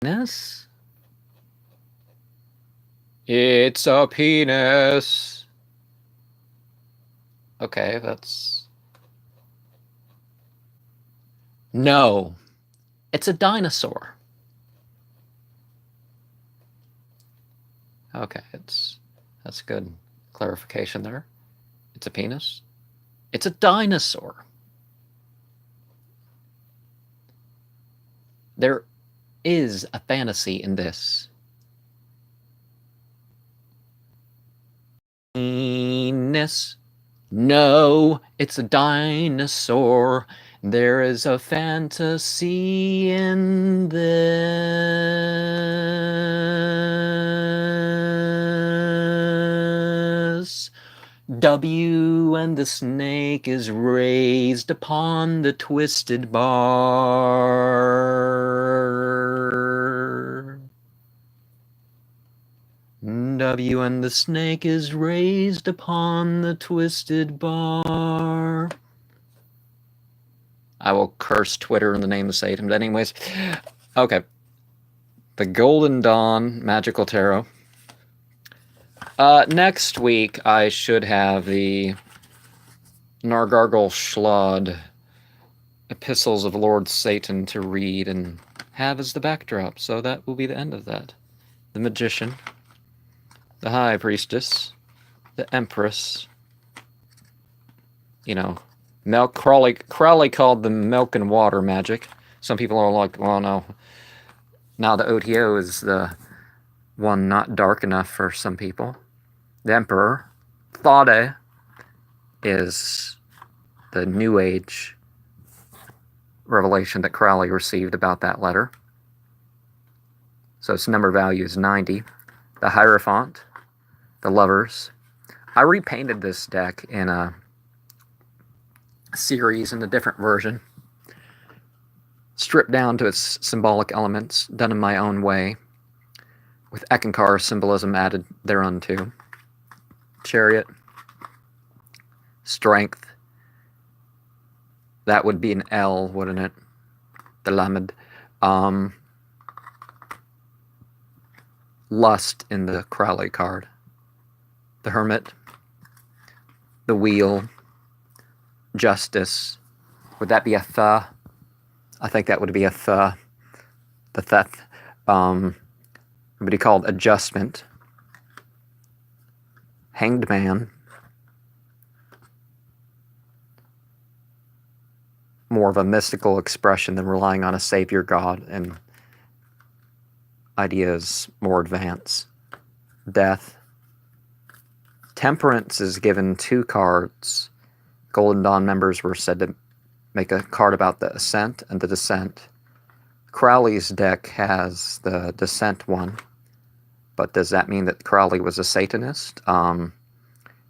Penis? It's a penis. Okay, that's... No, it's a dinosaur. Okay, that's good clarification there. It's a penis. It's a dinosaur. There is a fantasy in this. Penis. No, it's a dinosaur. There is a fantasy in this. W and the snake is raised upon the twisted bar. W and the snake is raised upon the twisted bar. I will curse Twitter in the name of Satan, but anyways. Okay. The Golden Dawn Magical Tarot. Next week, I should have the Nargargole Shlod Epistles of Lord Satan to read and have as the backdrop. So that will be the end of that. The Magician, the High Priestess, the Empress, you know, milk. Crowley called them milk and water magic. Some people are like, well, no. Now the OTO is the one not dark enough for some people. The Emperor, Thade, is the New Age revelation that Crowley received about that letter. So its number value is 90. The Hierophant, the Lovers. I repainted this deck in a series in a different version, stripped down to its symbolic elements, done in my own way, with Ekankar symbolism added thereunto. Chariot, Strength, that would be an L, wouldn't it? The Lamed. Lust in the Crowley card. The Hermit, the Wheel, Justice. Would that be a Th? I think that would be a Th. The Theth. What would be called Adjustment. Hanged Man. More of a mystical expression than relying on a savior god and ideas more advanced. Death. Temperance is given 2 cards. Golden Dawn members were said to make a card about the Ascent and the Descent. Crowley's deck has the Descent one, but does that mean that Crowley was a Satanist?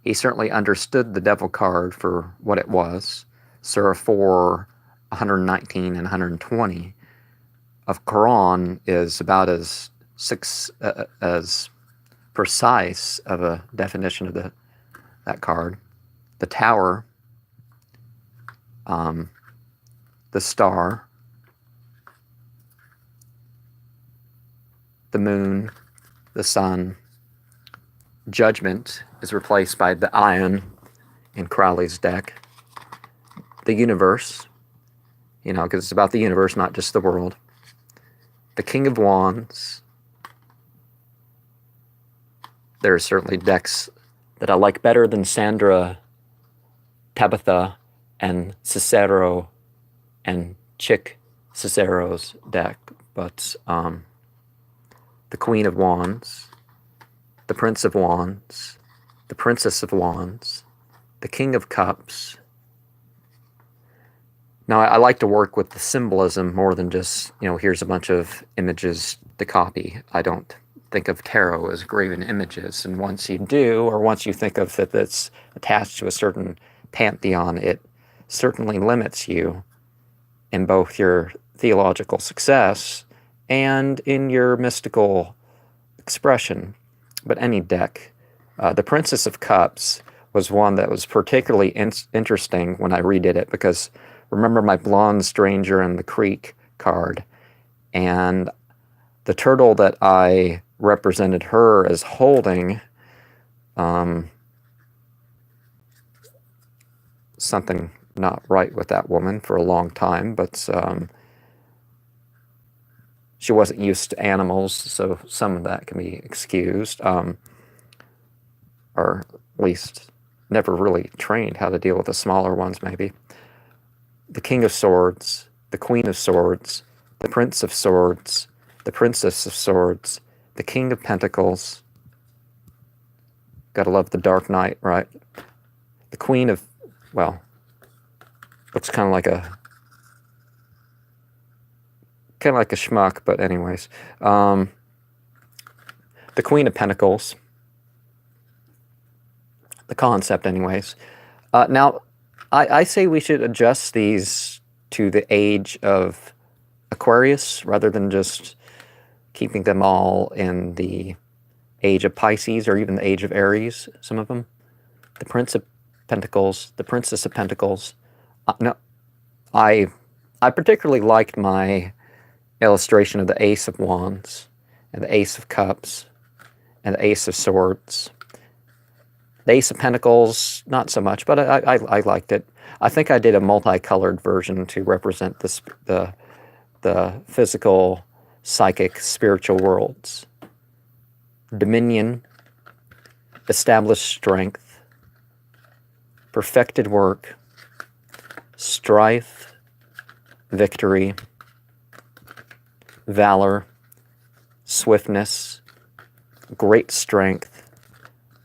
He certainly understood the Devil card for what it was. Surah 4, 119 and 120 of Quran is about as precise of a definition of that card. The Tower, the Star, the Moon, the Sun. Judgment is replaced by the Ion in Crowley's deck. The Universe, because it's about the universe, not just the world. The King of Wands. There are certainly decks that I like better than Sandra, Tabitha, and Cicero, and Chick Cicero's deck, but the Queen of Wands, the Prince of Wands, the Princess of Wands, the King of Cups. Now, I like to work with the symbolism more than just, here's a bunch of images to copy. I don't think of tarot as graven images, and once you do, or once you think of it that's attached to a certain pantheon, it certainly limits you in both your theological success and in your mystical expression. But any deck. The Princess of Cups was one that was particularly interesting when I redid it, because remember my Blonde Stranger in the Creek card, and The turtle that I represented her as holding, something not right with that woman for a long time, but she wasn't used to animals, so some of that can be excused, or at least never really trained how to deal with the smaller ones, maybe. The King of Swords, the Queen of Swords, the Prince of Swords, the Princess of Swords, the King of Pentacles. Gotta love the Dark Knight, right? The Queen of, well, looks kind of like a schmuck, but anyways. The Queen of Pentacles. The concept, anyways. Now, I say we should adjust these to the age of Aquarius rather than just keeping them all in the age of Pisces or even the age of Aries, some of them. The Prince of Pentacles, the Princess of Pentacles. No, I particularly liked my illustration of the Ace of Wands and the Ace of Cups and the Ace of Swords. The Ace of Pentacles, not so much, but I liked it. I think I did a multicolored version to represent the physical, psychic, spiritual worlds. Dominion, established strength, perfected work, strife, victory, valor, swiftness, great strength,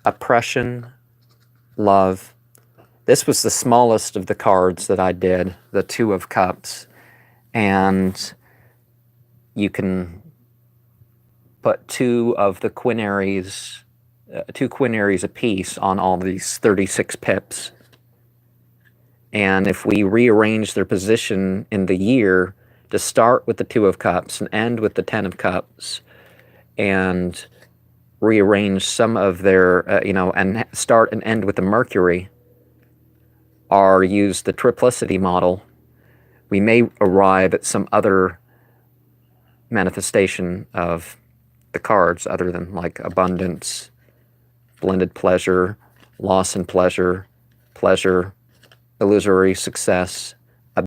oppression, love. This was the smallest of the cards that I did, the Two of Cups, and you can put two quinaries apiece on all these 36 pips. And if we rearrange their position in the year to start with the Two of Cups and end with the Ten of Cups, and rearrange some of their, and start and end with the Mercury, or use the triplicity model, we may arrive at some other manifestation of the cards other than like abundance, blended pleasure, loss and pleasure, pleasure, illusory success,